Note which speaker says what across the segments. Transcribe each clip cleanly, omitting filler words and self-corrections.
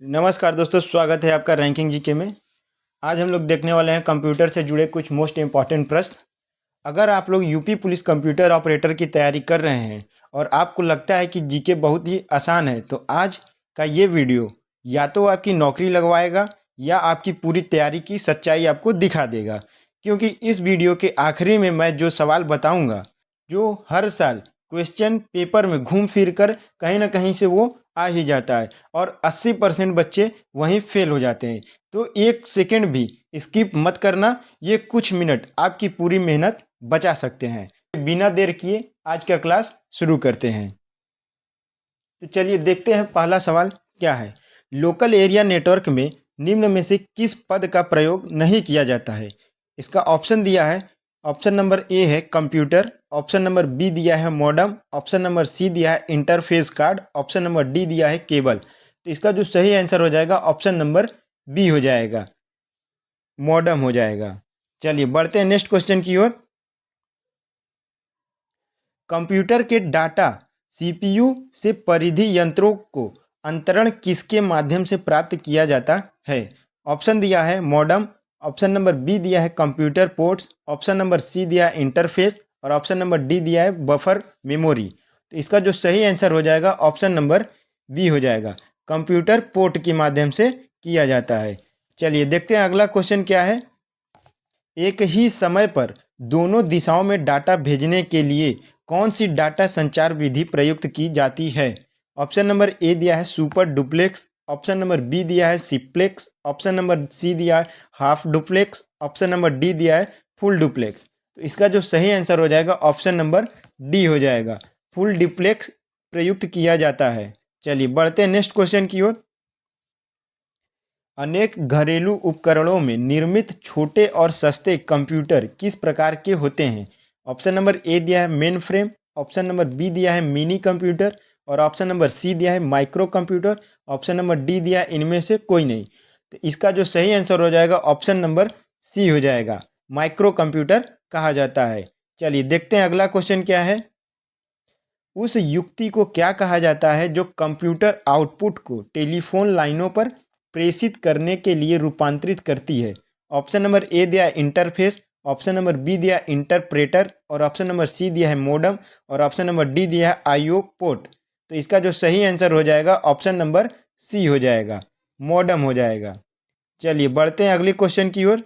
Speaker 1: नमस्कार दोस्तों, स्वागत है आपका रैंकिंग जीके में। आज हम लोग देखने वाले हैं कंप्यूटर से जुड़े कुछ मोस्ट इम्पॉर्टेंट प्रश्न। अगर आप लोग यूपी पुलिस कंप्यूटर ऑपरेटर की तैयारी कर रहे हैं और आपको लगता है कि जीके बहुत ही आसान है, तो आज का ये वीडियो या तो आपकी नौकरी लगवाएगा या आपकी पूरी तैयारी की सच्चाई आपको दिखा देगा। क्योंकि इस वीडियो के आखिरी में मैं जो सवाल बताऊंगा, जो हर साल क्वेश्चन पेपर में घूम फिर कर कहीं ना कहीं से वो आ ही जाता है और 80% बच्चे वहीं फेल हो जाते हैं। तो एक सेकंड भी स्किप मत करना, ये कुछ मिनट आपकी पूरी मेहनत बचा सकते हैं। बिना देर किए आज का क्लास शुरू करते हैं। तो चलिए देखते हैं पहला सवाल क्या है। लोकल एरिया नेटवर्क में निम्न में से किस पद का प्रयोग नहीं किया जाता है। इसका ऑप्शन दिया है। ऑप्शन नंबर ए है कंप्यूटर, ऑप्शन नंबर बी दिया है मॉडेम, ऑप्शन नंबर सी दिया है interface card, option number D दिया है केबल। तो इसका जो सही आंसर हो जाएगा ऑप्शन नंबर बी हो जाएगा, मॉडेम हो जाएगा। चलिए बढ़ते हैं नेक्स्ट क्वेश्चन की ओर। कंप्यूटर के डाटा सीपीयू से परिधि यंत्रों को अंतरण किसके माध्यम से प्राप्त किया जाता है। ऑप्शन दिया है मॉडेम, ऑप्शन नंबर बी दिया है computer ports, option number C दिया है इंटरफेस और ऑप्शन नंबर डी दिया है बफर मेमोरी। तो इसका जो सही आंसर हो जाएगा ऑप्शन नंबर बी हो जाएगा, कंप्यूटर पोर्ट के माध्यम से किया जाता है। चलिए देखते हैं अगला क्वेश्चन क्या है। एक ही समय पर दोनों दिशाओं में डाटा भेजने के लिए कौन सी डाटा संचार विधि प्रयुक्त की जाती है। ऑप्शन नंबर ए दिया है super duplex, option number B दिया है सिप्लेक्स, ऑप्शन नंबर सी दिया है half duplex, option number D दिया है फुल डुप्लेक्स। तो इसका जो सही आंसर हो जाएगा ऑप्शन नंबर डी हो जाएगा, फुल डुप्लेक्स प्रयुक्त किया जाता है। चलिए बढ़ते हैं नेक्स्ट क्वेश्चन की ओर। अनेक घरेलू उपकरणों में निर्मित छोटे और सस्ते कंप्यूटर किस प्रकार के होते हैं। ऑप्शन नंबर ए दिया है mainframe, option number B दिया है मिनी कंप्यूटर और ऑप्शन नंबर सी दिया है micro computer, option number D दिया है इनमें से कोई नहीं। तो इसका जो सही आंसर हो जाएगा ऑप्शन नंबर सी हो जाएगा, माइक्रो कंप्यूटर कहा जाता है। चलिए देखते हैं अगला क्वेश्चन क्या है। उस युक्ति को क्या कहा जाता है जो कंप्यूटर आउटपुट को टेलीफोन लाइनों पर प्रेषित करने के लिए रूपांतरित करती है। ऑप्शन नंबर ए दिया इंटरफेस, ऑप्शन नंबर बी दिया इंटरप्रेटर और ऑप्शन नंबर सी दिया है मॉडेम और ऑप्शन नंबर डी दिया है आईओ पोर्ट। तो इसका जो सही आंसर हो जाएगा ऑप्शन नंबर सी हो जाएगा, मॉडेम हो जाएगा। चलिए बढ़ते हैं अगले क्वेश्चन की ओर।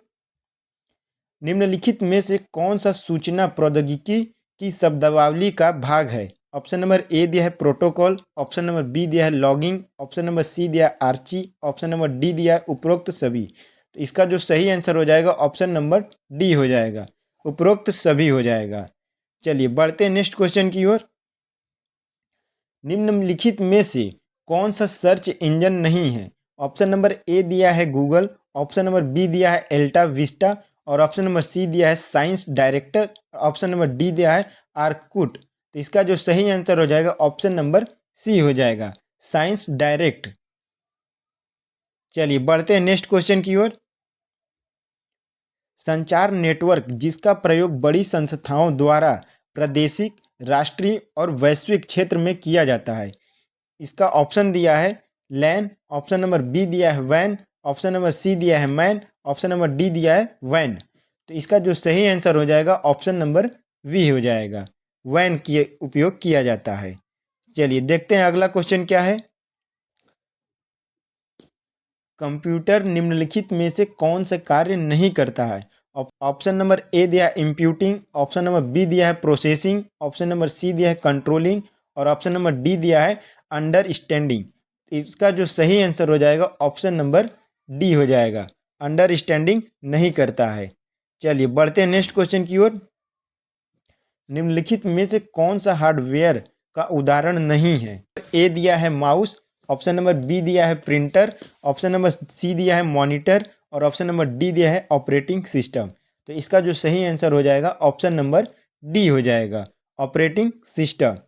Speaker 1: निम्नलिखित में से कौन सा सूचना प्रौद्योगिकी की शब्दावली का भाग है। ऑप्शन नंबर ए दिया है प्रोटोकॉल, ऑप्शन नंबर बी दिया है लॉगिंग, ऑप्शन नंबर सी दिया है आर्ची, ऑप्शन नंबर डी दिया है उपरोक्त सभी। तो इसका जो सही आंसर हो जाएगा ऑप्शन नंबर डी हो जाएगा, उपरोक्त सभी हो जाएगा। चलिए बढ़ते हैं नेक्स्ट क्वेश्चन की ओर। निम्नलिखित में से कौन सा सर्च इंजन नहीं है। ऑप्शन नंबर ए दिया है गूगल, ऑप्शन नंबर बी दिया है एल्टा विस्टा और ऑप्शन नंबर सी दिया है science director, option number D दिया है आर्कुट। तो इसका जो सही आंसर हो जाएगा ऑप्शन नंबर सी हो जाएगा, साइंस डायरेक्ट। चलिए बढ़ते हैं नेक्स्ट क्वेश्चन की ओर। संचार नेटवर्क जिसका प्रयोग बड़ी संस्थाओं द्वारा प्रादेशिक, राष्ट्रीय और वैश्विक क्षेत्र में किया जाता है। इसका ऑप्शन दिया है लैन, ऑप्शन नंबर बी दिया है वैन, ऑप्शन नंबर सी दिया है मैन, ऑप्शन नंबर डी दिया है वैन। तो इसका जो सही आंसर हो जाएगा ऑप्शन नंबर वी हो जाएगा, वैन की उपयोग किया जाता है। चलिए देखते हैं अगला क्वेश्चन क्या है। कंप्यूटर निम्नलिखित में से कौन सा कार्य नहीं करता है। ऑप्शन नंबर ए दिया है इम्प्यूटिंग, ऑप्शन नंबर बी दिया है प्रोसेसिंग, ऑप्शन नंबर सी दिया है कंट्रोलिंग और ऑप्शन नंबर डी दिया है अंडरस्टैंडिंग। इसका जो सही आंसर हो जाएगा ऑप्शन नंबर डी हो जाएगा, अंडरस्टैंडिंग नहीं करता है। चलिए बढ़ते हैं नेक्स्ट क्वेश्चन की ओर। निम्नलिखित में से कौन सा हार्डवेयर का उदाहरण नहीं है। ए दिया है माउस, ऑप्शन नंबर बी दिया है प्रिंटर, ऑप्शन नंबर सी दिया है मॉनिटर और ऑप्शन नंबर डी दिया है ऑपरेटिंग सिस्टम। तो इसका जो सही आंसर हो जाएगा ऑप्शन नंबर डी हो जाएगा, ऑपरेटिंग सिस्टम।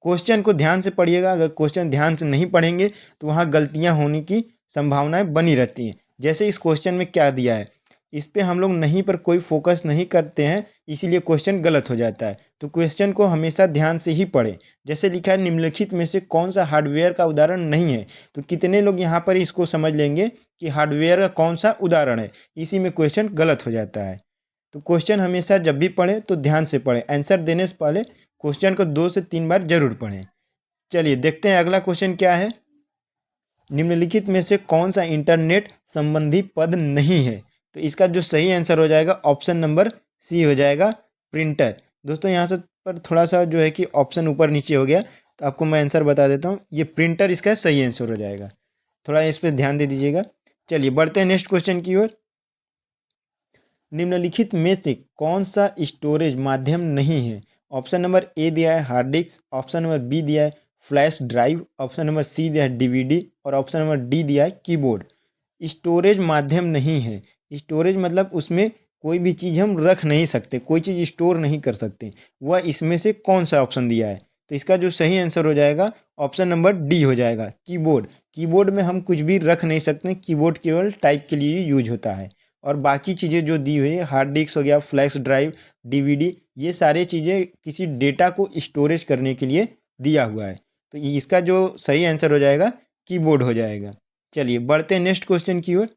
Speaker 1: क्वेश्चन को ध्यान से पढ़िएगा, अगर क्वेश्चन ध्यान से नहीं पढ़ेंगे तो वहाँ गलतियाँ होने की संभावनाएं बनी रहती हैं। जैसे इस क्वेश्चन में क्या दिया है, इस पे हम लोग नहीं पर कोई फोकस नहीं करते हैं, इसीलिए क्वेश्चन गलत हो जाता है। तो क्वेश्चन को हमेशा ध्यान से ही पढ़ें। जैसे लिखा है निम्नलिखित में से कौन सा हार्डवेयर का उदाहरण नहीं है, तो कितने लोग यहाँ पर इसको समझ लेंगे कि हार्डवेयर का कौन सा उदाहरण है, इसी में क्वेश्चन गलत हो जाता है। तो क्वेश्चन हमेशा जब भी पढ़ें तो ध्यान से पढ़ें, आंसर देने से पहले क्वेश्चन को 2 से 3 बार जरूर पढ़ें। चलिए देखते हैं अगला क्वेश्चन क्या है। निम्नलिखित में से कौन सा इंटरनेट संबंधी पद नहीं है, तो इसका जो सही आंसर हो जाएगा ऑप्शन नंबर सी हो जाएगा, प्रिंटर। दोस्तों यहाँ से पर थोड़ा सा जो है कि ऑप्शन ऊपर नीचे हो गया, तो आपको मैं आंसर बता देता हूँ, ये प्रिंटर इसका सही आंसर हो जाएगा। थोड़ा इस पर ध्यान दे दीजिएगा। चलिए बढ़ते हैं नेक्स्ट क्वेश्चन की ओर। निम्नलिखित में से कौन सा स्टोरेज माध्यम नहीं है? ऑप्शन नंबर ए दिया है hard disk, option number B दिया है flash drive, option number C दिया है डीवीडी और ऑप्शन नंबर डी दिया है कीबोर्ड। स्टोरेज माध्यम नहीं है, स्टोरेज मतलब उसमें कोई भी चीज़ हम रख नहीं सकते, कोई चीज़ स्टोर नहीं कर सकते, वह इसमें से कौन सा ऑप्शन दिया है? तो इसका जो सही आंसर हो जाएगा ऑप्शन नंबर डी हो जाएगा, कीबोर्ड। कीबोर्ड में हम कुछ भी रख नहीं सकते, कीबोर्ड केवल टाइप के लिए यूज होता है। और बाकी चीज़ें जो दी हुई है, हार्ड डिस्क हो गया, फ्लैश ड्राइव, डीवीडी, ये सारी चीज़ें किसी डेटा को स्टोरेज करने के लिए दिया हुआ है। तो इसका जो सही आंसर हो जाएगा कीबोर्ड हो जाएगा। चलिए बढ़ते हैं नेक्स्ट क्वेश्चन की ओर।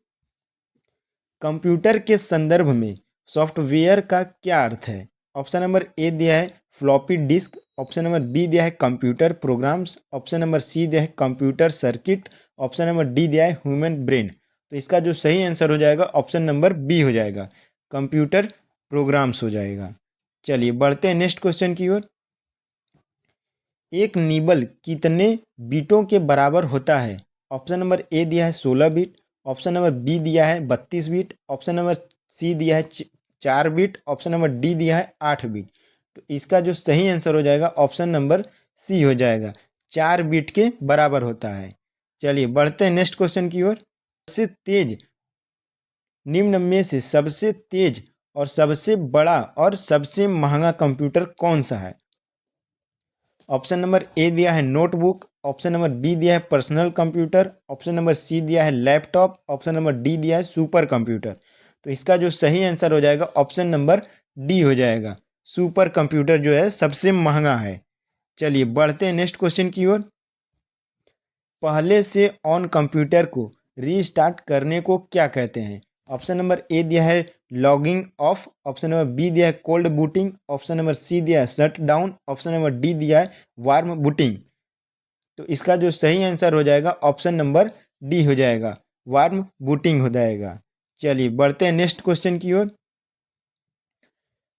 Speaker 1: कंप्यूटर के संदर्भ में सॉफ्टवेयर का क्या अर्थ है? ऑप्शन नंबर ए दिया है floppy disk, option number B दिया है computer programs, option number C दिया है computer circuit, option number D दिया है ह्यूमन ब्रेन। तो इसका जो सही आंसर हो जाएगा ऑप्शन नंबर बी हो जाएगा, कंप्यूटर प्रोग्राम्स हो जाएगा। चलिए बढ़ते हैं नेक्स्ट क्वेश्चन की ओर। एक निबल कितने बीटों के बराबर होता है? ऑप्शन नंबर ए दिया है 16 बीट, ऑप्शन नंबर बी दिया है 32 बीट, ऑप्शन नंबर सी दिया है 4 बीट, ऑप्शन नंबर डी दिया है 8 बीट। तो इसका जो सही आंसर हो जाएगा ऑप्शन नंबर सी हो जाएगा, 4 बीट के बराबर होता है। चलिए बढ़ते हैं नेक्स्ट क्वेश्चन की ओर। सबसे तेज निम्न में से सबसे तेज और सबसे बड़ा और सबसे महंगा कंप्यूटर कौन सा है? ऑप्शन नंबर ए दिया है नोटबुक, ऑप्शन नंबर बी दिया है personal computer, option number C दिया है लैपटॉप, ऑप्शन नंबर डी दिया है सुपर कंप्यूटर। तो इसका जो सही आंसर हो जाएगा ऑप्शन नंबर डी हो जाएगा, सुपर कंप्यूटर जो है सबसे महंगा है। चलिए बढ़ते हैं नेक्स्ट क्वेश्चन की ओर। पहले से ऑन कंप्यूटर को रीस्टार्ट करने को क्या कहते हैं? ऑप्शन नंबर ए दिया है logging off, option number B दिया है cold booting, option number C दिया है shut down, option number D दिया है वार्म बूटिंग। तो इसका जो सही आंसर हो जाएगा ऑप्शन नंबर डी हो जाएगा, वार्म बूटिंग हो जाएगा। चलिए बढ़ते हैं नेक्स्ट क्वेश्चन की ओर।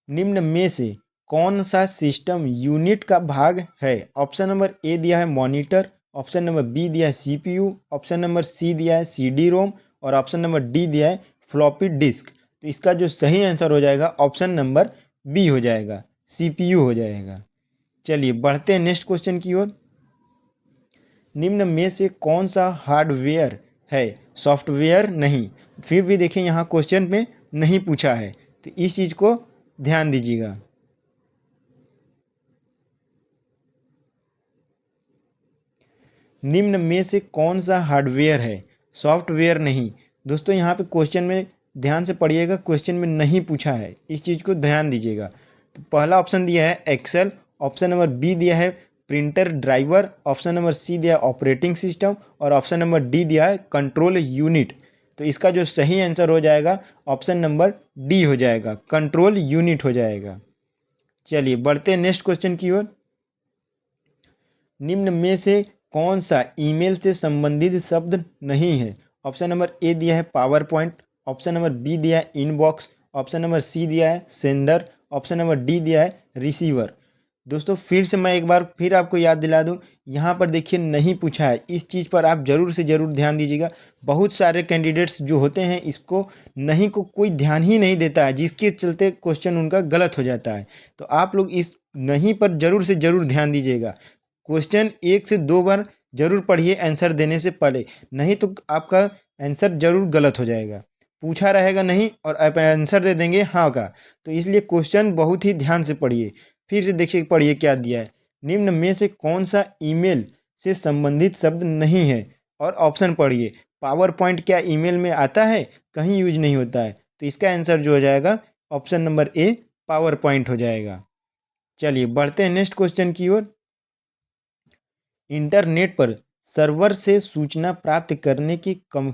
Speaker 1: निम्न में से कौन सा सिस्टम यूनिट का भाग है? ऑप्शन नंबर ए दिया है मॉनिटर, ऑप्शन नंबर बी दिया है सीपीयू, ऑप्शन नंबर सी दिया है सीडी रोम और ऑप्शन नंबर डी दिया है फ्लॉपी डिस्क। तो इसका जो सही आंसर हो जाएगा ऑप्शन नंबर बी हो जाएगा, सीपीयू हो जाएगा। चलिए बढ़ते हैं नेक्स्ट क्वेश्चन की ओर। निम्न में से कौन सा हार्डवेयर है, सॉफ्टवेयर नहीं? फिर भी देखें यहाँ क्वेश्चन में नहीं पूछा है, तो इस चीज़ को ध्यान दीजिएगा। निम्न में से कौन सा हार्डवेयर है, सॉफ्टवेयर नहीं? दोस्तों यहाँ पे क्वेश्चन में ध्यान से पढ़िएगा, क्वेश्चन में नहीं पूछा है, इस चीज़ को ध्यान दीजिएगा। तो पहला ऑप्शन दिया है एक्सेल, ऑप्शन नंबर बी दिया है printer driver, option number C दिया है ऑपरेटिंग सिस्टम और ऑप्शन नंबर डी दिया है कंट्रोल यूनिट। तो इसका जो सही आंसर हो जाएगा ऑप्शन नंबर डी हो जाएगा, कंट्रोल यूनिट हो जाएगा। चलिए बढ़ते हैं नेक्स्ट क्वेश्चन की ओर। निम्न में से कौन सा ईमेल से संबंधित शब्द नहीं है? ऑप्शन नंबर ए दिया है PowerPoint, option number B दिया है इनबॉक्स, ऑप्शन नंबर सी दिया है सेंडर, ऑप्शन नंबर डी दिया है रिसीवर। दोस्तों फिर से मैं एक बार फिर आपको याद दिला दूं, यहाँ पर देखिए नहीं पूछा है, इस चीज़ पर आप ज़रूर से ज़रूर ध्यान दीजिएगा। बहुत सारे कैंडिडेट्स जो होते हैं इसको नहीं को कोई ध्यान ही नहीं देता है, जिसके चलते क्वेश्चन उनका गलत हो जाता है। तो आप लोग इस नहीं पर ज़रूर से ज़रूर ध्यान दीजिएगा। क्वेश्चन 1 से 2 बार जरूर पढ़िए आंसर देने से पहले, नहीं तो आपका आंसर जरूर गलत हो जाएगा। पूछा रहेगा नहीं और आप आंसर दे देंगे हाँ का, तो इसलिए क्वेश्चन बहुत ही ध्यान से पढ़िए। फिर से देखिए पढ़िए क्या दिया है। निम्न में से कौन सा ईमेल से संबंधित शब्द नहीं है? और ऑप्शन पढ़िए। पावर पॉइंट क्या ईमेल में आता है? कहीं यूज नहीं होता है, तो इसका आंसर जो हो जाएगा ऑप्शन नंबर ए पावर पॉइंट हो जाएगा। चलिए बढ़ते हैं नेक्स्ट क्वेश्चन की ओर। इंटरनेट पर सर्वर से सूचना प्राप्त करने की कम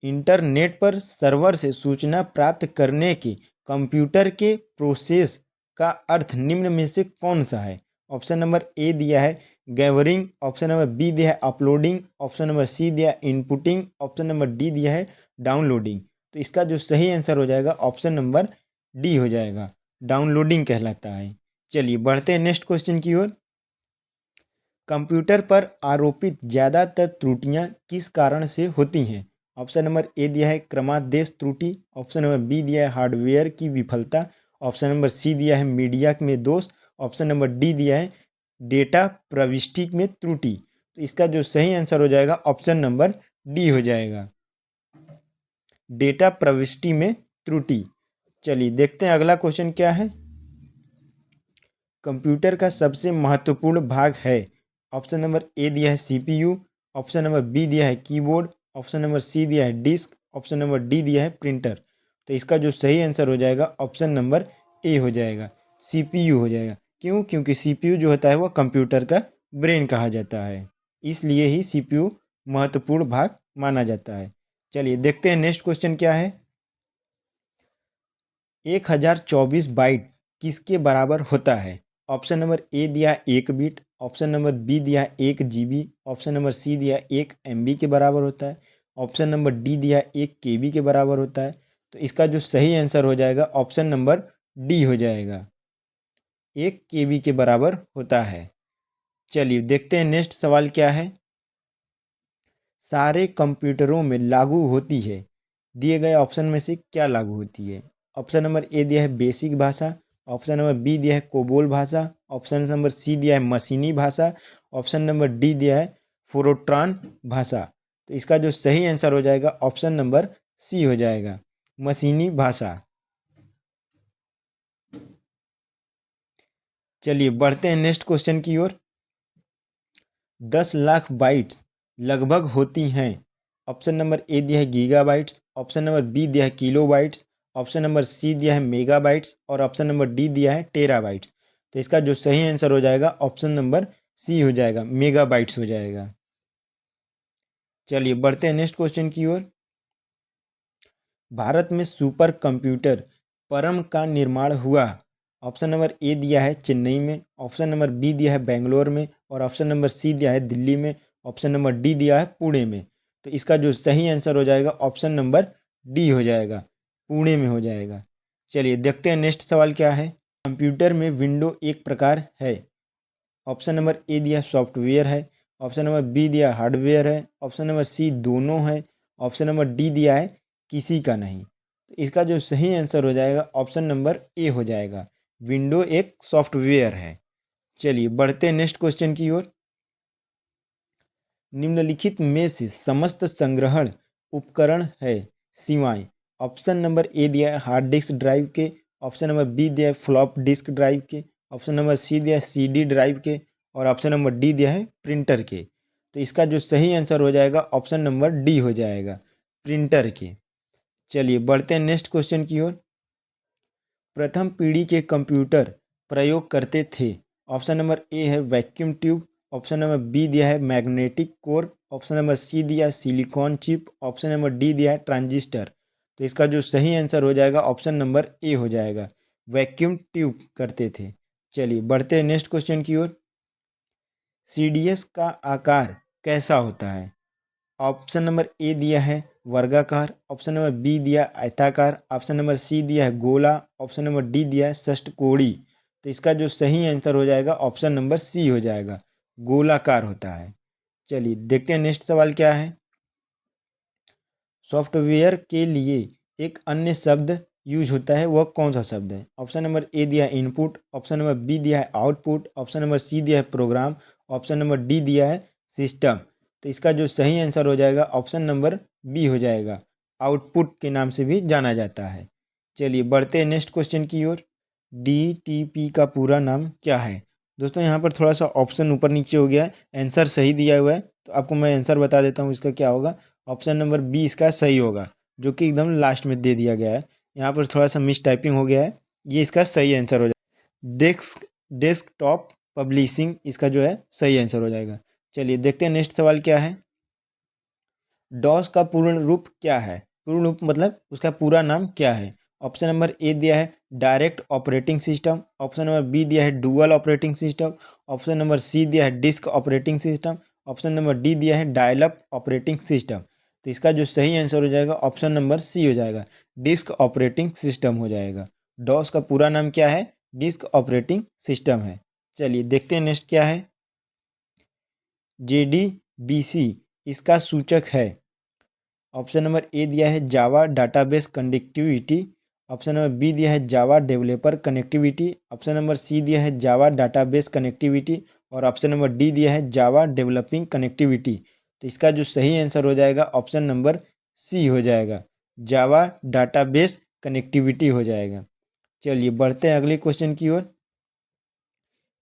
Speaker 1: इंटरनेट पर सर्वर से सूचना प्राप्त करने के कंप्यूटर के प्रोसेस का अर्थ निम्न में से कौन सा है? ऑप्शन नंबर ए दिया है गैदरिंग, ऑप्शन नंबर बी दिया है अपलोडिंग, ऑप्शन नंबर सी दिया है इनपुटिंग, ऑप्शन नंबर डी दिया है डाउनलोडिंग। तो इसका जो सही आंसर हो जाएगा ऑप्शन नंबर डी हो जाएगा, डाउनलोडिंग कहलाता है। चलिए बढ़ते हैं नेक्स्ट क्वेश्चन की ओर। कंप्यूटर पर आरोपित ज़्यादातर त्रुटियां किस कारण से होती हैं? ऑप्शन नंबर ए दिया है क्रमादेश त्रुटि, ऑप्शन नंबर बी दिया है हार्डवेयर की विफलता, ऑप्शन नंबर सी दिया है मीडिया में दोष, ऑप्शन नंबर डी दिया है डेटा प्रविष्टि में त्रुटि। तो इसका जो सही आंसर हो जाएगा ऑप्शन नंबर डी हो जाएगा, डेटा प्रविष्टि में त्रुटि। चलिए देखते हैं अगला क्वेश्चन क्या है। कंप्यूटर का सबसे महत्वपूर्ण भाग है। ऑप्शन नंबर ए दिया है सीपीयू, ऑप्शन नंबर बी दिया है कीबोर्ड, ऑप्शन नंबर सी दिया है डिस्क, ऑप्शन नंबर डी दिया है प्रिंटर। तो इसका जो सही आंसर हो जाएगा ऑप्शन नंबर ए हो जाएगा, सीपीयू हो जाएगा। क्यों? क्योंकि सीपीयू जो होता है वह कंप्यूटर का ब्रेन कहा जाता है, इसलिए ही सीपीयू महत्वपूर्ण भाग माना जाता है। चलिए देखते हैं नेक्स्ट क्वेश्चन क्या है। 1024 बाइट किसके बराबर होता है? ऑप्शन नंबर ए दिया है 1 बिट, ऑप्शन नंबर बी दिया है 1 जीबी, ऑप्शन नंबर सी दिया है 1 एमबी के बराबर होता है, ऑप्शन नंबर डी दिया है 1 केबी के बराबर होता है। तो इसका जो सही आंसर हो जाएगा ऑप्शन नंबर डी हो जाएगा, 1 केबी के बराबर होता है। चलिए देखते हैं नेक्स्ट सवाल क्या है। सारे कंप्यूटरों में लागू होती है, दिए गए ऑप्शन में से क्या लागू होती है? ऑप्शन नंबर ए दिया है बेसिक भाषा, ऑप्शन नंबर बी दिया है कोबोल भाषा, ऑप्शन नंबर सी दिया है मशीनी भाषा, ऑप्शन नंबर डी दिया है फोरोट्रॉन भाषा। तो इसका जो सही आंसर हो जाएगा ऑप्शन नंबर सी हो जाएगा, मशीनी भाषा। चलिए बढ़ते हैं नेक्स्ट क्वेश्चन की ओर। 10 लाख बाइट्स लगभग होती हैं। ऑप्शन नंबर ए दिया है गीगाबाइट्स, ऑप्शन नंबर बी दिया है किलोबाइट्स, ऑप्शन नंबर सी दिया है मेगाबाइट्स और ऑप्शन नंबर डी दिया है टेराबाइट्स। तो इसका जो सही आंसर हो जाएगा ऑप्शन नंबर सी हो जाएगा, मेगाबाइट्स हो जाएगा। चलिए बढ़ते हैं नेक्स्ट क्वेश्चन की ओर। भारत में सुपर कंप्यूटर परम का निर्माण हुआ। ऑप्शन नंबर ए दिया है चेन्नई में, ऑप्शन नंबर बी दिया है बेंगलोर में और ऑप्शन नंबर सी दिया है दिल्ली में, ऑप्शन नंबर डी दिया है पुणे में। तो इसका जो सही आंसर हो जाएगा ऑप्शन नंबर डी हो जाएगा, पुणे में हो जाएगा। चलिए देखते हैं नेक्स्ट सवाल क्या है। कंप्यूटर में विंडो एक प्रकार है। ऑप्शन नंबर ए दिया सॉफ्टवेयर है, ऑप्शन नंबर बी दिया हार्डवेयर है, ऑप्शन नंबर सी दोनों है, ऑप्शन नंबर डी दिया है किसी का नहीं। तो इसका जो सही आंसर हो जाएगा ऑप्शन नंबर ए हो जाएगा, विंडो एक सॉफ्टवेयर है। चलिए बढ़ते हैं नेक्स्ट क्वेश्चन की ओर। निम्नलिखित में से समस्त संग्रहण उपकरण है सिवाय। ऑप्शन नंबर ए दिया है हार्ड डिस्क ड्राइव के, ऑप्शन नंबर बी दिया है फ्लॉप डिस्क ड्राइव के, ऑप्शन नंबर सी दिया है सीडी ड्राइव के और ऑप्शन नंबर डी दिया है प्रिंटर के। तो इसका जो सही आंसर हो जाएगा ऑप्शन नंबर डी हो जाएगा, प्रिंटर के। चलिए बढ़ते हैं नेक्स्ट क्वेश्चन की ओर। प्रथम पीढ़ी के कंप्यूटर प्रयोग करते थे। ऑप्शन नंबर ए है vacuum tube, option number B दिया है magnetic core, option number C दिया है silicon chip, option number D दिया है ट्रांजिस्टर। तो इसका जो सही आंसर हो जाएगा ऑप्शन नंबर ए हो जाएगा, वैक्यूम ट्यूब करते थे। चलिए बढ़ते हैं नेक्स्ट क्वेश्चन की ओर। सीडीएस का आकार कैसा होता है? ऑप्शन नंबर ए दिया है वर्गाकार, ऑप्शन नंबर बी दिया आयताकार, ऑप्शन नंबर सी दिया है गोला, ऑप्शन नंबर डी दिया है षटकोणी। तो इसका जो सही आंसर हो जाएगा ऑप्शन नंबर सी हो जाएगा, गोलाकार होता है। चलिए देखते हैं नेक्स्ट सवाल क्या है। सॉफ्टवेयर के लिए एक अन्य शब्द यूज होता है, वह कौन सा शब्द है? ऑप्शन नंबर ए दिया है इनपुट, ऑप्शन नंबर बी दिया है आउटपुट, ऑप्शन नंबर सी दिया है प्रोग्राम, ऑप्शन नंबर डी दिया है सिस्टम। तो इसका जो सही आंसर हो जाएगा ऑप्शन नंबर बी हो जाएगा, आउटपुट के नाम से भी जाना जाता है। चलिए बढ़ते हैं नेक्स्ट क्वेश्चन की ओर। डीटीपी का पूरा नाम क्या है? दोस्तों यहाँ पर थोड़ा सा ऑप्शन ऊपर नीचे हो गया है, आंसर सही दिया हुआ है तो आपको मैं आंसर बता देता हूँ इसका क्या होगा। ऑप्शन नंबर बी इसका सही होगा, जो कि एकदम लास्ट में दे दिया गया है। यहाँ पर थोड़ा सा मिस टाइपिंग हो गया है। ये इसका सही आंसर हो जाएगा। डेस्कटॉप पब्लिशिंग इसका जो है सही आंसर हो जाएगा। चलिए देखते हैं नेक्स्ट सवाल क्या है। डॉस का पूर्ण रूप क्या है? पूर्ण रूप मतलब उसका पूरा नाम क्या है? ऑप्शन नंबर ए दिया है direct operating system, option number B दिया है dual operating system, option number C दिया है disk operating system, option number D दिया है डायल अप ऑपरेटिंग सिस्टम। तो इसका जो सही आंसर हो जाएगा ऑप्शन नंबर सी हो जाएगा, डिस्क ऑपरेटिंग सिस्टम हो जाएगा। डॉस का पूरा नाम क्या है? डिस्क ऑपरेटिंग सिस्टम है। चलिए देखते हैं नेक्स्ट क्या है। JDBC इसका सूचक है। ऑप्शन नंबर ए दिया है Java database connectivity, option number B दिया है Java developer connectivity, option number C दिया है जावा डाटाबेस कनेक्टिविटी और ऑप्शन नंबर डी दिया है जावा डेवलपिंग कनेक्टिविटी। तो इसका जो सही आंसर हो जाएगा ऑप्शन नंबर सी हो जाएगा, जावा डाटाबेस कनेक्टिविटी हो जाएगा। चलिए बढ़ते हैं अगले क्वेश्चन की ओर।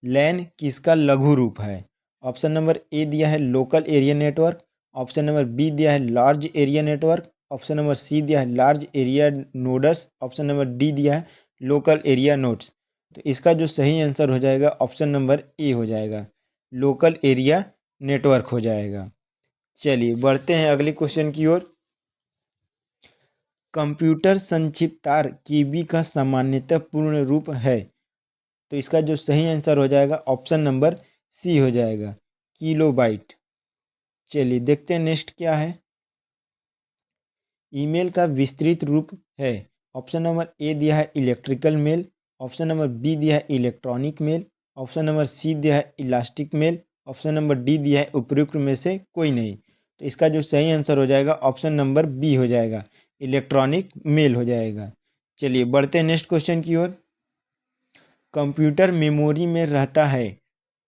Speaker 1: लैन किसका लघु रूप है? ऑप्शन नंबर ए दिया है local area network, option number B दिया है large area network, option number C दिया है large area nodes, option number D दिया है लोकल एरिया नोड्स। तो इसका जो सही आंसर हो जाएगा ऑप्शन नंबर ए हो जाएगा, लोकल एरिया नेटवर्क हो जाएगा। चलिए बढ़ते हैं अगले क्वेश्चन की ओर। कंप्यूटर संक्षिप्तार केबी का सामान्यतः पूर्ण रूप है। तो इसका जो सही आंसर हो जाएगा ऑप्शन नंबर सी हो जाएगा, किलोबाइट। चलिए देखते हैं नेक्स्ट क्या है। ईमेल का विस्तृत रूप है। ऑप्शन नंबर ए दिया है electrical mail, option number B दिया है electronic mail, option number C दिया है elastic mail, option number D दिया है उपयुक्त में से कोई नहीं। तो इसका जो सही आंसर हो जाएगा ऑप्शन नंबर बी हो जाएगा, इलेक्ट्रॉनिक मेल हो जाएगा। चलिए बढ़ते हैं नेक्स्ट क्वेश्चन की ओर। कंप्यूटर मेमोरी में रहता है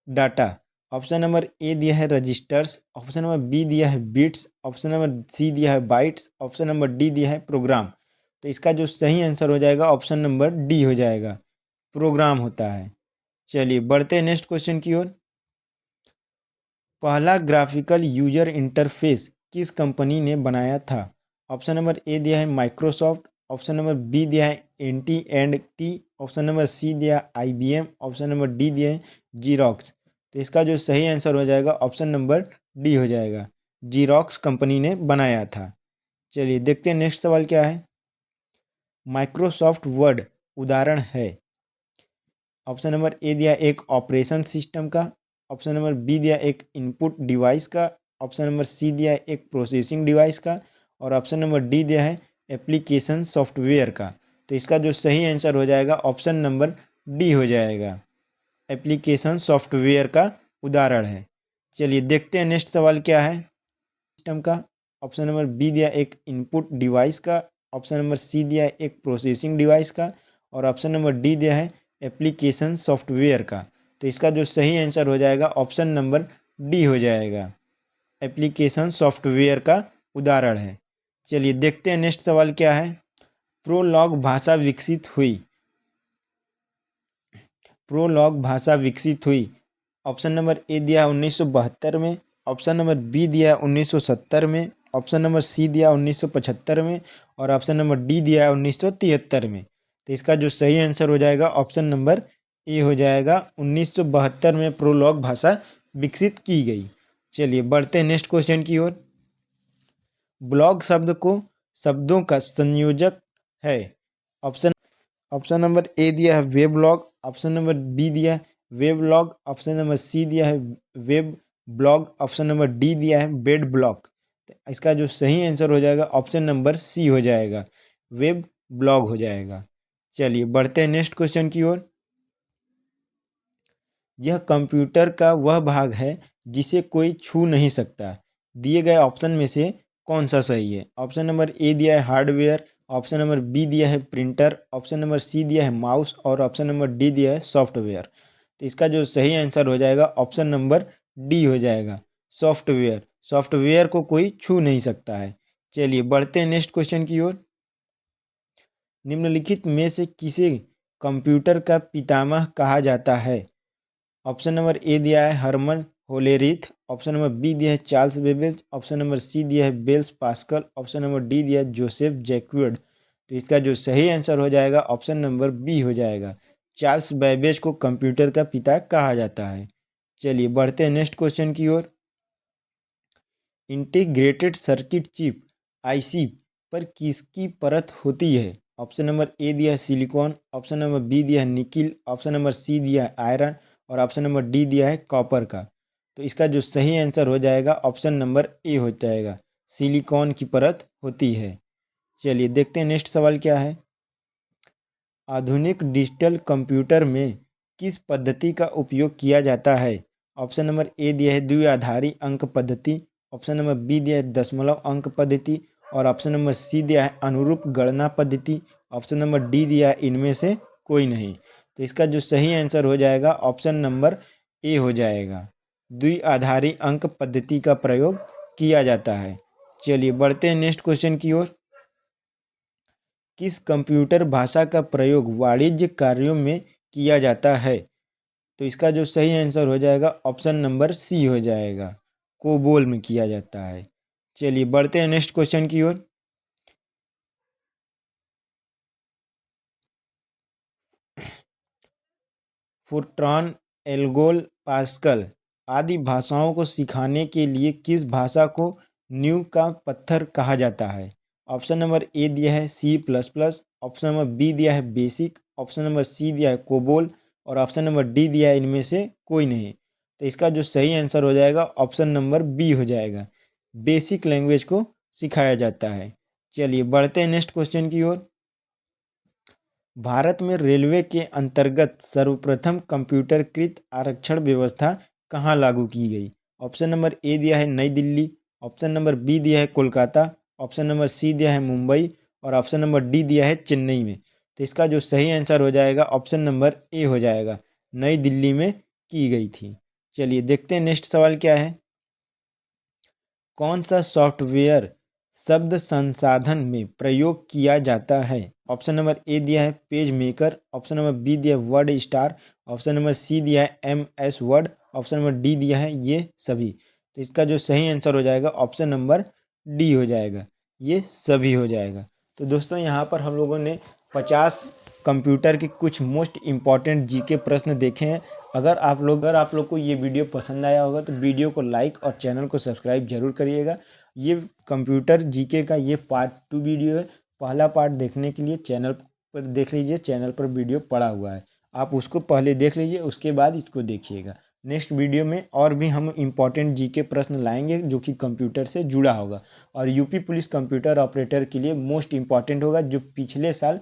Speaker 1: डाटा। ऑप्शन नंबर ए दिया है रजिस्टर्स, ऑप्शन नंबर बी दिया है बिट्स, ऑप्शन नंबर सी दिया है बाइट्स, ऑप्शन नंबर डी दिया है प्रोग्राम। तो इसका जो सही आंसर हो जाएगा ऑप्शन नंबर डी हो जाएगा, प्रोग्राम होता है। चलिए बढ़ते हैं नेक्स्ट क्वेश्चन की ओर। पहला ग्राफिकल यूजर इंटरफेस किस कंपनी ने बनाया था? ऑप्शन नंबर ए दिया है माइक्रोसॉफ्ट, ऑप्शन नंबर बी दिया है AT&T, ऑप्शन नंबर सी दिया है IBM, ऑप्शन नंबर डी दिया है जीरोक्स। तो इसका जो सही आंसर हो जाएगा ऑप्शन नंबर डी हो जाएगा, जीरोक्स कंपनी ने बनाया था। चलिए देखते हैं नेक्स्ट सवाल क्या है। माइक्रोसॉफ्ट वर्ड उदाहरण है। ऑप्शन नंबर ए दिया एक ऑपरेशन सिस्टम का, ऑप्शन नंबर बी दिया एक इनपुट डिवाइस का, ऑप्शन नंबर सी दिया है एक प्रोसेसिंग डिवाइस का और ऑप्शन नंबर डी दिया है एप्लीकेशन सॉफ्टवेयर का। तो इसका जो सही आंसर हो जाएगा ऑप्शन नंबर डी हो जाएगा, एप्लीकेशन सॉफ्टवेयर का उदाहरण है। चलिए देखते हैं नेक्स्ट सवाल क्या है। सिस्टम का, ऑप्शन नंबर बी दिया एक इनपुट डिवाइस का, ऑप्शन नंबर सी दिया है एक प्रोसेसिंग डिवाइस का और ऑप्शन नंबर डी दिया है एप्लीकेशन सॉफ्टवेयर का। तो इसका जो सही आंसर हो जाएगा ऑप्शन नंबर डी हो जाएगा, एप्लीकेशन सॉफ्टवेयर का उदाहरण है। चलिए देखते हैं नेक्स्ट सवाल क्या है। प्रोलॉग भाषा विकसित हुई। प्रोलॉग भाषा विकसित हुई। ऑप्शन नंबर ए दिया है 1972 में, ऑप्शन नंबर बी दिया है 1970 में, ऑप्शन नंबर सी दिया है 1975 में और ऑप्शन नंबर डी दिया है 1973 में। तो इसका जो सही आंसर हो जाएगा ऑप्शन नंबर ए हो जाएगा, 1972 में प्रोलॉग भाषा विकसित की गई। चलिए बढ़ते हैं नेक्स्ट क्वेश्चन की ओर। ब्लॉग शब्द को शब्दों का संयोजक है। ऑप्शन ऑप्शन नंबर ए दिया है web blog, option number B दिया है web blog, option number C दिया है web blog, option number D दिया है बेड ब्लॉग। इसका जो सही आंसर हो जाएगा ऑप्शन नंबर सी हो जाएगा, वेब ब्लॉग हो जाएगा। चलिए बढ़ते हैं नेक्स्ट क्वेश्चन की ओर। यह कंप्यूटर का वह भाग है जिसे कोई छू नहीं सकता। दिए गए ऑप्शन में से कौन सा सही है? ऑप्शन नंबर ए दिया है हार्डवेयर, ऑप्शन नंबर बी दिया है प्रिंटर, ऑप्शन नंबर सी दिया है माउस और ऑप्शन नंबर डी दिया है सॉफ्टवेयर। तो इसका जो सही आंसर हो जाएगा ऑप्शन नंबर डी हो जाएगा, सॉफ्टवेयर। सॉफ्टवेयर को कोई छू नहीं सकता है। चलिए बढ़ते हैं नेक्स्ट क्वेश्चन की ओर। निम्नलिखित में से किसे कंप्यूटर का पितामह कहा जाता है? ऑप्शन नंबर ए दिया है Herman Hollerith, option number B दिया है Charles Babbage, option number C दिया है Blaise Pascal, option number D दिया है जोसेफ जैक्विड। तो इसका जो सही आंसर हो जाएगा ऑप्शन नंबर बी हो जाएगा। चार्ल्स बेबेज को कंप्यूटर का पिता कहा जाता है। चलिए बढ़ते हैं नेक्स्ट क्वेश्चन की ओर। इंटीग्रेटेड सर्किट चिप आईसी पर किसकी परत होती है? ऑप्शन नंबर ए दिया है सिलिकॉन, ऑप्शन नंबर बी दिया है निकिल, ऑप्शन नंबर सी दिया है आयरन और ऑप्शन नंबर डी दिया है कॉपर का। तो इसका जो सही आंसर हो जाएगा ऑप्शन नंबर ए हो जाएगा, सिलिकॉन की परत होती है। चलिए देखते हैं नेक्स्ट सवाल क्या है। आधुनिक डिजिटल कंप्यूटर में किस पद्धति का उपयोग किया जाता है? ऑप्शन नंबर ए दिया है द्विआधारी अंक पद्धति, ऑप्शन नंबर बी दिया है दशमलव अंक पद्धति और ऑप्शन नंबर सी दिया है अनुरूप गणना पद्धति, ऑप्शन नंबर डी दिया है इनमें से कोई नहीं। तो इसका जो सही आंसर हो जाएगा ऑप्शन नंबर ए हो जाएगा, द्विआधारी अंक पद्धति का प्रयोग किया जाता है। चलिए बढ़ते हैं नेक्स्ट क्वेश्चन की ओर। किस कंप्यूटर भाषा का प्रयोग वाणिज्य कार्यों में किया जाता है? तो इसका जो सही आंसर हो जाएगा ऑप्शन नंबर सी हो जाएगा, कोबोल में किया जाता है। चलिए बढ़ते हैं नेक्स्ट क्वेश्चन की ओर। फुर्ट्रॉन, एल्गोल, पास्कल आदि भाषाओं को सिखाने के लिए किस भाषा को नींव का पत्थर कहा जाता है? ऑप्शन नंबर ए दिया है C plus plus, option number B दिया है बेसिक, ऑप्शन नंबर सी दिया है कोबोल और ऑप्शन नंबर डी दिया है इनमें से कोई नहीं। तो इसका जो सही आंसर हो जाएगा ऑप्शन नंबर बी हो जाएगा, बेसिक लैंग्वेज को सिखाया जाता है। चलिए बढ़ते हैं नेक्स्ट क्वेश्चन की ओर। भारत में रेलवे के अंतर्गत सर्वप्रथम कंप्यूटरकृत आरक्षण व्यवस्था कहाँ लागू की गई? ऑप्शन नंबर ए दिया है नई दिल्ली, ऑप्शन नंबर बी दिया है कोलकाता, ऑप्शन नंबर सी दिया है मुंबई और ऑप्शन नंबर डी दिया है चेन्नई में। तो इसका जो सही आंसर हो जाएगा ऑप्शन नंबर ए हो जाएगा, नई दिल्ली में की गई थी। चलिए देखते हैं नेक्स्ट सवाल क्या है। कौन सा सॉफ्टवेयर शब्द संसाधन में प्रयोग किया जाता है? ऑप्शन नंबर ए दिया है PageMaker, option number B दिया है WordStar, option number C दिया है MS Word, option number D दिया है ये सभी। तो इसका जो सही आंसर हो जाएगा ऑप्शन नंबर डी हो जाएगा, ये सभी हो जाएगा। तो दोस्तों यहाँ पर हम लोगों ने 50 कंप्यूटर के कुछ मोस्ट इम्पॉर्टेंट जीके प्रश्न देखे हैं। अगर आप लोग को ये वीडियो पसंद आया होगा तो वीडियो को लाइक और चैनल को सब्सक्राइब जरूर करिएगा। ये कंप्यूटर जीके का ये पार्ट 2 वीडियो है। पहला पार्ट देखने के लिए चैनल पर देख लीजिए, चैनल पर वीडियो पड़ा हुआ है, आप उसको पहले देख लीजिए, उसके बाद इसको देखिएगा। नेक्स्ट वीडियो में और भी हम इम्पॉर्टेंट जीके प्रश्न लाएंगे जो कि कंप्यूटर से जुड़ा होगा और यूपी पुलिस कंप्यूटर ऑपरेटर के लिए मोस्ट इम्पॉर्टेंट होगा, जो पिछले साल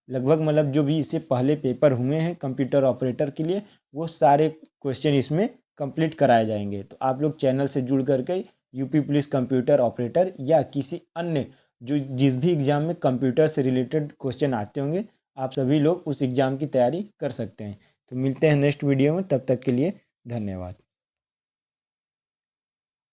Speaker 1: लगभग मतलब जो भी इससे पहले पेपर हुए हैं कंप्यूटर ऑपरेटर के लिए वो सारे क्वेश्चन इसमें कंप्लीट कराए जाएंगे। तो आप लोग चैनल से जुड़ करके यूपी पुलिस कंप्यूटर ऑपरेटर या किसी अन्य जो जिस भी एग्ज़ाम में कंप्यूटर से रिलेटेड क्वेश्चन आते होंगे आप सभी लोग उस एग्ज़ाम की तैयारी कर सकते हैं। तो मिलते हैं नेक्स्ट वीडियो में, तब तक के लिए धन्यवाद।